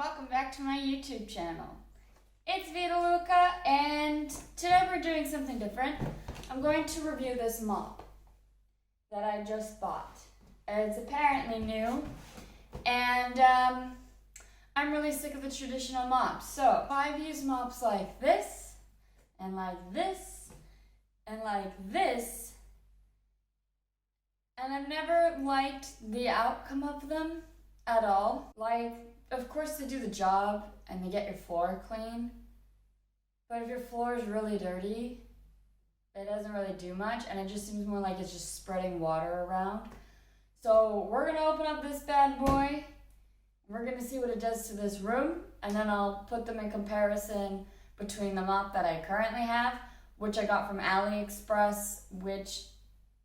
welcome back to my YouTube channel. It's Vita Luca, and today we're doing something different. I'm going to review this mop that I just bought. It's apparently new, and I'm really sick of the traditional mops. So I've used mops like this, and like this, and like this, and I've never liked the outcome of them at all. Like, of course they do the job and they get your floor clean, but if your floor is really dirty, it doesn't really do much, and it just seems more like it's just spreading water around. So we're gonna open up this bad boy, we're gonna see what it does to this room, and then I'll put them in comparison between the mop that I currently have, which I got from AliExpress, which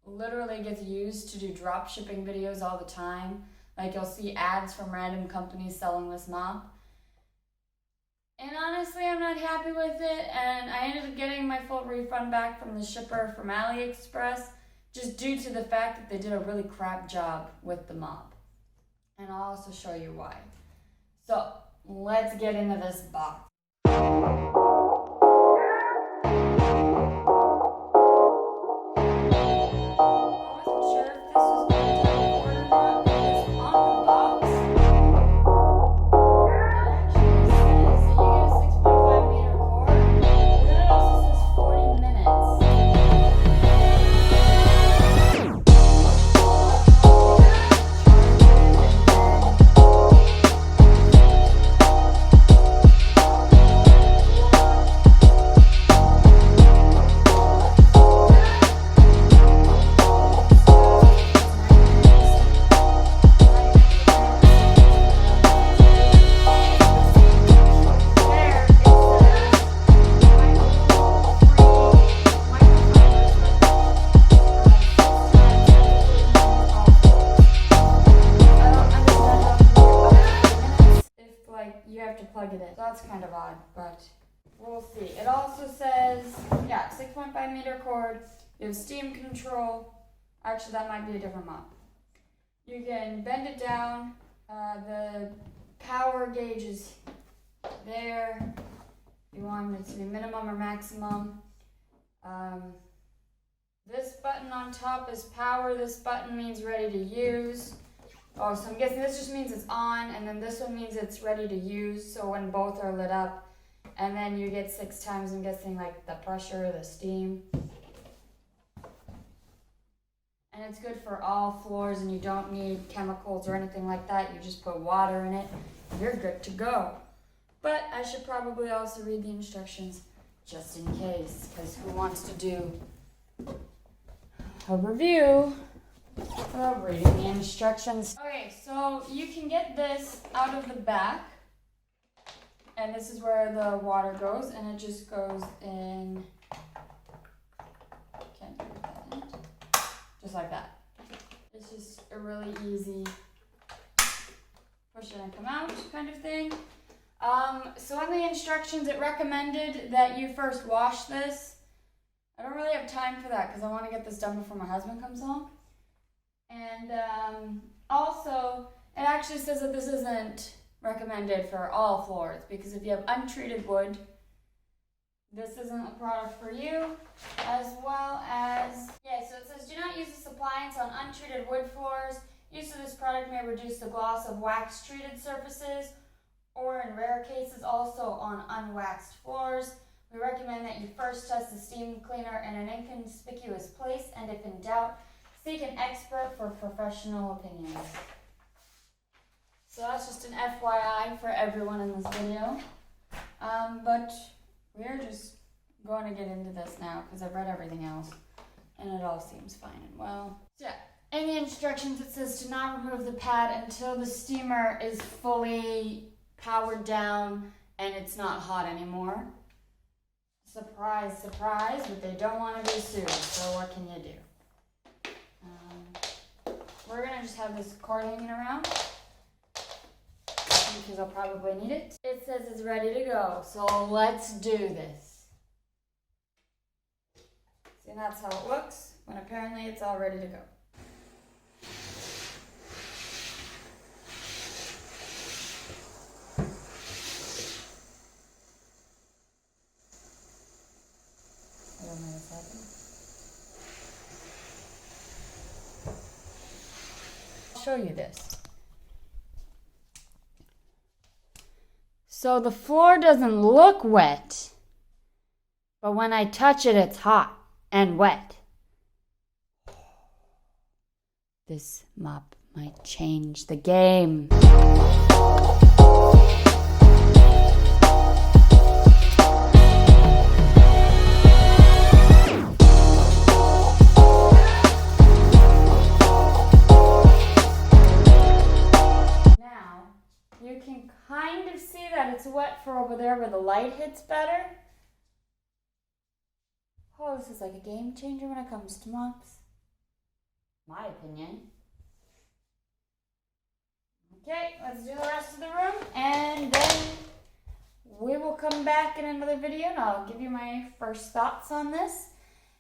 literally gets used to do drop shipping videos all the time. Like, you'll see ads from random companies selling this mop. And honestly, I'm not happy with it, and I ended up getting my full refund back from the shipper from AliExpress, just due to the fact that they did a really crap job with the mop. And I'll also show you why. So, let's get into this box. Plug it in. So that's kind of odd, but we'll see. It also says, 6.5 meter cord. You have steam control. Actually, that might be a different mop. You can bend it down. The power gauge is there. You want it to be minimum or maximum. This button on top is power. This button means ready to use. Oh, so I'm guessing this just means it's on, and then this one means it's ready to use, so when both are lit up, and then you get 6 times, I'm guessing, like the pressure, the steam. And it's good for all floors, and you don't need chemicals or anything like that. You just put water in it, you're good to go. But I should probably also read the instructions just in case, because who wants to do a review of reading the instructions? Okay, so you can get this out of the back, and this is where the water goes, and it just goes in, can't do that, just like that. It's just a really easy push it and come out kind of thing. So on the instructions, it recommended that you first wash this. I don't really have time for that because I want to get this done before my husband comes home. And also, it actually says that this isn't recommended for all floors, because if you have untreated wood, this isn't a product for you. As well as, so it says, do not use this appliance on untreated wood floors. Use of this product may reduce the gloss of wax-treated surfaces, or in rare cases also on unwaxed floors. We recommend that you first test the steam cleaner in an inconspicuous place, and if in doubt, seek an expert for professional opinions. So that's just an FYI for everyone in this video. But we're just going to get into this now because I've read everything else and it all seems fine and well. So in the instructions it says to not remove the pad until the steamer is fully powered down and it's not hot anymore. Surprise, surprise, but they don't want to be sued, so what can you do? We're going to just have this cord hanging around because I'll probably need it. It says it's ready to go, so let's do this. See, that's how it looks when apparently it's all ready to go. show you this. So the floor doesn't look wet, but when I touch it, it's hot and wet. This mop might change the game. You can kind of see that it's wet for over there where the light hits better. Oh, this is like a game changer when it comes to mops. My opinion. Okay, let's do the rest of the room and then we will come back in another video and I'll give you my first thoughts on this.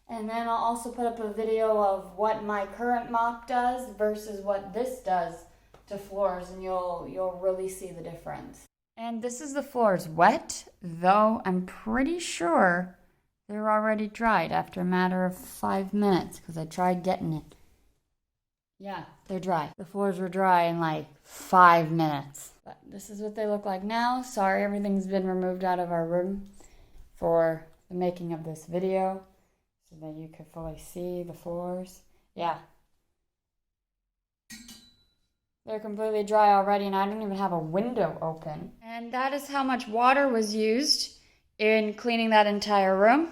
And then I'll also put up a video of what my current mop does versus what this does to floors, and you'll really see the difference. And this is the floors wet, though I'm pretty sure they're already dried after a matter of 5 minutes because I tried getting it. Yeah, they're dry. The floors were dry in like 5 minutes. But this is what they look like now. Sorry, everything's been removed out of our room for the making of this video so that you could fully see the floors. Yeah. They're completely dry already, and I don't even have a window open. And that is how much water was used in cleaning that entire room.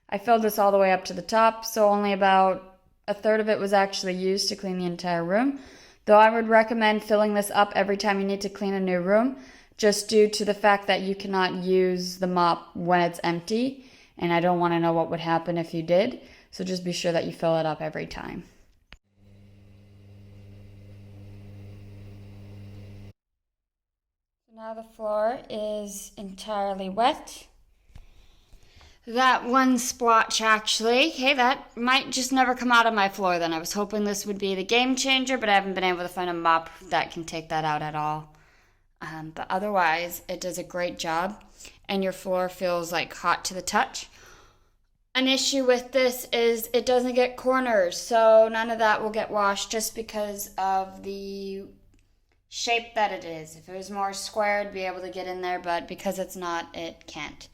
I filled this all the way up to the top, so only about a third of it was actually used to clean the entire room. Though I would recommend filling this up every time you need to clean a new room, just due to the fact that you cannot use the mop when it's empty, and I don't want to know what would happen if you did. So just be sure that you fill it up every time. Now the floor is entirely wet. That one splotch actually, hey, that might just never come out of my floor then. I was hoping this would be the game changer, but I haven't been able to find a mop that can take that out at all. But otherwise, it does a great job, and your floor feels like hot to the touch. An issue with this is it doesn't get corners, so none of that will get washed just because of the shape that it is. If it was more square, it'd be able to get in there, but because it's not, it can't.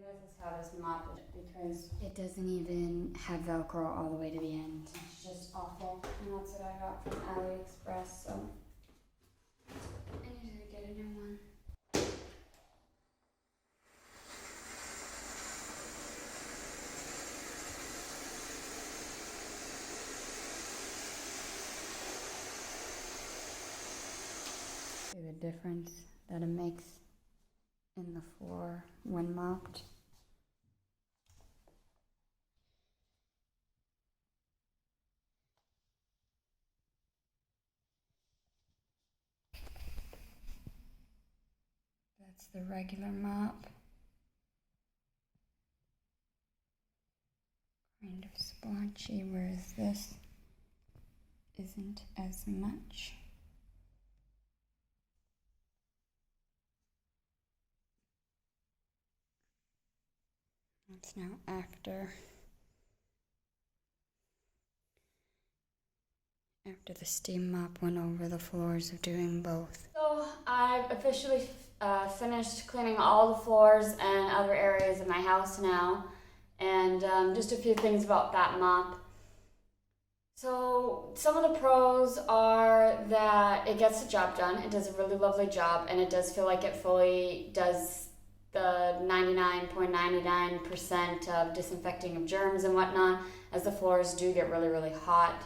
This is how this mop is because it doesn't even have Velcro all the way to the end. It's just awful. And that's what I got from AliExpress, so I needed to get a new one. See the difference that it makes in the floor when mopped. That's the regular mop. Kind of splotchy, whereas this isn't as much. It's now after the steam mop went over the floors of doing both. So I've officially finished cleaning all the floors and other areas of my house now, and just a few things about that mop. So some of the pros are that it gets the job done. It does a really lovely job, and it does feel like it fully does the 99.99% of disinfecting of germs and whatnot, as the floors do get really, really hot.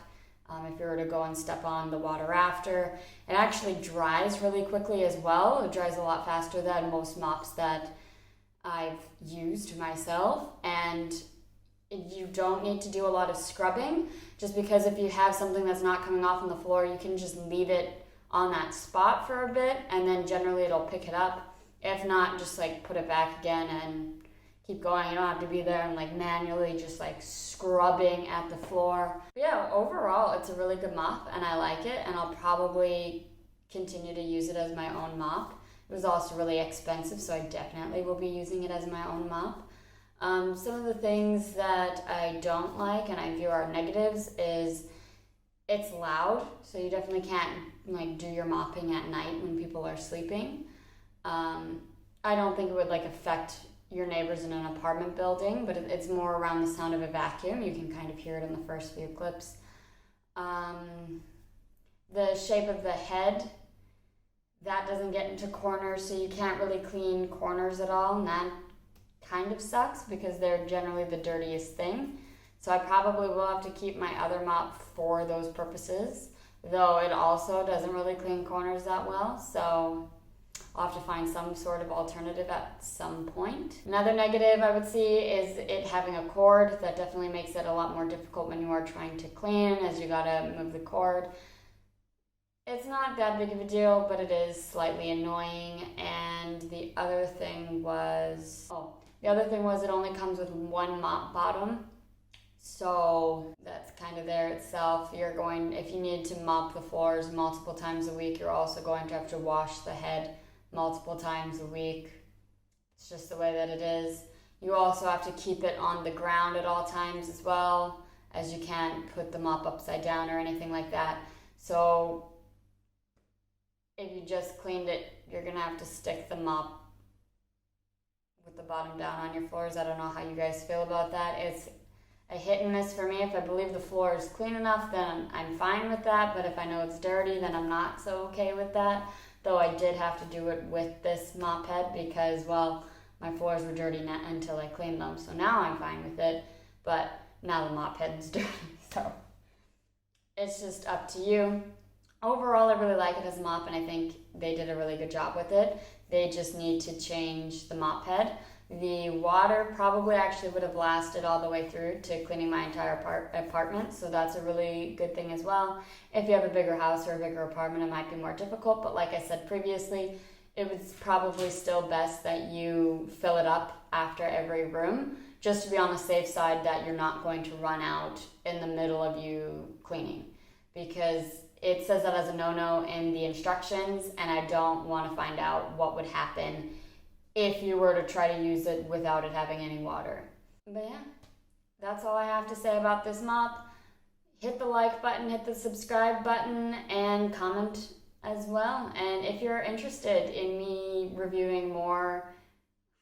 If you were to go and step on the water after. It actually dries really quickly as well. It dries a lot faster than most mops that I've used myself, and you don't need to do a lot of scrubbing, just because if you have something that's not coming off on the floor, you can just leave it on that spot for a bit, and then generally it'll pick it up. If not, just like put it back again and keep going. You don't have to be there and like manually just like scrubbing at the floor. But yeah, overall, it's a really good mop and I like it, and I'll probably continue to use it as my own mop. It was also really expensive, so I definitely will be using it as my own mop. Some of the things that I don't like and I view are negatives is it's loud, so you definitely can't like do your mopping at night when people are sleeping. I don't think it would like affect your neighbors in an apartment building, but it's more around the sound of a vacuum. You can kind of hear it in the first few clips. The shape of the head, that doesn't get into corners, so you can't really clean corners at all, and that kind of sucks because they're generally the dirtiest thing. So I probably will have to keep my other mop for those purposes, though it also doesn't really clean corners that well, so I'll have to find some sort of alternative at some point. Another negative I would see is it having a cord. That definitely makes it a lot more difficult when you are trying to clean, as you gotta move the cord. It's not that big of a deal, but it is slightly annoying. And the other thing was it only comes with one mop bottom. So that's kind of there itself. If you need to mop the floors multiple times a week, you're also going to have to wash the head multiple times a week. It's just the way that it is. You also have to keep it on the ground at all times as well, as you can't put the mop upside down or anything like that. So if you just cleaned it, you're gonna have to stick the mop with the bottom down on your floors. I don't know how you guys feel about that. It's a hit and miss for me. If I believe the floor is clean enough, then I'm fine with that. But if I know it's dirty, then I'm not so okay with that. Though I did have to do it with this mop head because, well, my floors were dirty until I cleaned them. So now I'm fine with it. But now the mop head is dirty. So it's just up to you. Overall, I really like it as a mop, and I think they did a really good job with it. They just need to change the mop head. The water probably actually would have lasted all the way through to cleaning my entire apartment, so that's a really good thing as well. If you have a bigger house or a bigger apartment, it might be more difficult, but like I said previously, it was probably still best that you fill it up after every room, just to be on the safe side that you're not going to run out in the middle of you cleaning, because it says that as a no-no in the instructions, and I don't want to find out what would happen if you were to try to use it without it having any water. But yeah, that's all I have to say about this mop. Hit the like button, hit the subscribe button, and comment as well. And if you're interested in me reviewing more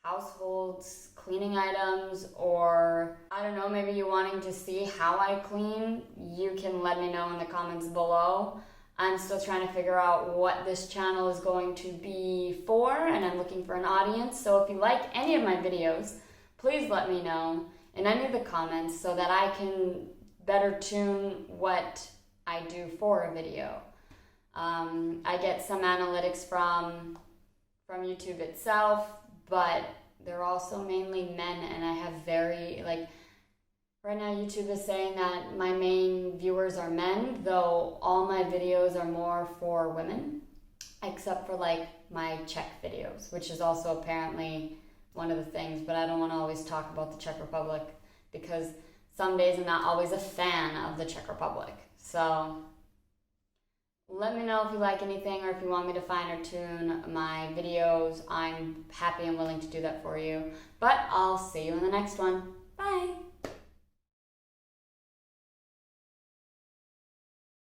households, cleaning items, or I don't know, maybe you wanting to see how I clean, you can let me know in the comments below. I'm still trying to figure out what this channel is going to be for, and I'm looking for an audience. So if you like any of my videos, please let me know in any of the comments so that I can better tune what I do for a video. I get some analytics from YouTube itself, but they're also mainly men, and I have right now YouTube is saying that my main viewers are men, though all my videos are more for women, except for like my Czech videos, which is also apparently one of the things, but I don't want to always talk about the Czech Republic because some days I'm not always a fan of the Czech Republic. So let me know if you like anything or if you want me to fine or tune my videos. I'm happy and willing to do that for you. But I'll see you in the next one. Bye!